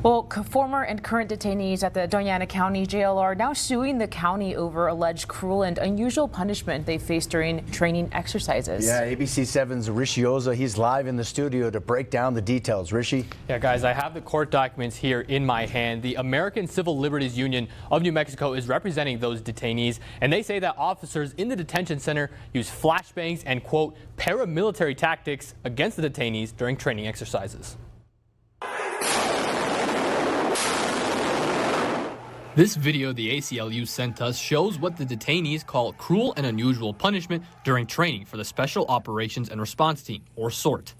Well, former and current detainees at the Doña Ana County Jail are now suing the county over alleged cruel and unusual punishment they faced during training exercises. Yeah, ABC 7's Rishi Oza, he's live in the studio to break down the details. Rishi? Yeah, guys, I have the court documents here in my hand. The American Civil Liberties Union of New Mexico is representing those detainees, and they say that officers in the detention center use flashbangs and, quote, paramilitary tactics against the detainees during training exercises. This video the ACLU sent us shows what the detainees call cruel and unusual punishment during training for the Special Operations and Response Team, or SORT.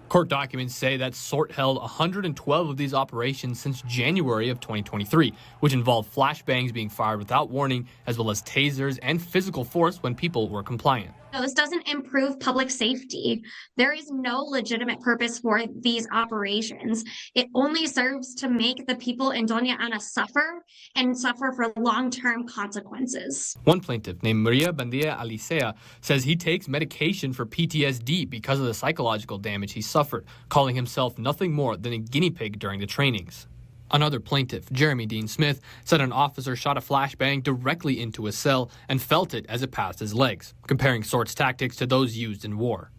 Court documents say that SORT held 112 of these operations since January of 2023, which involved flashbangs being fired without warning, as well as tasers and physical force when people were compliant. No, this doesn't improve public safety. There is no legitimate purpose for these operations. It only serves to make the people in Doña Ana suffer and suffer for long-term consequences. One plaintiff named Maria Bandia Alicea says he takes medication for PTSD because of the psychological damage he suffered, calling himself nothing more than a guinea pig during the trainings. Another plaintiff, Jeremy Dean Smith, said an officer shot a flashbang directly into his cell and felt it as it passed his legs, comparing SORT's tactics to those used in war.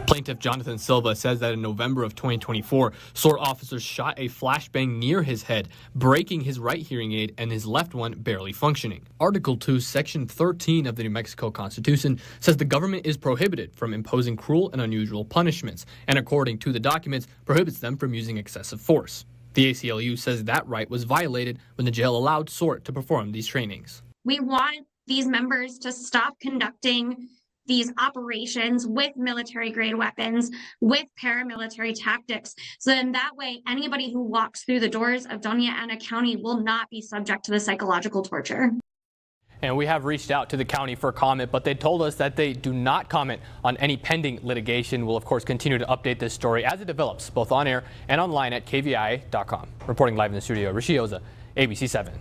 Plaintiff Jonathan Silva says that in November of 2024, SORT officers shot a flashbang near his head, breaking his right hearing aid and his left one barely functioning. Article 2, Section 13 of the New Mexico Constitution says the government is prohibited from imposing cruel and unusual punishments, and according to the documents, prohibits them from using excessive force. The ACLU says that right was violated when the jail allowed SORT to perform these trainings. We want these members to stop conducting these operations with military-grade weapons, with paramilitary tactics, so then that way anybody who walks through the doors of Doña Ana County will not be subject to the psychological torture. And we have reached out to the county for comment, but they told us that they do not comment on any pending litigation. We'll, of course, continue to update this story as it develops, both on air and online at KVIA.com. Reporting live in the studio, Rishi Oza, ABC 7.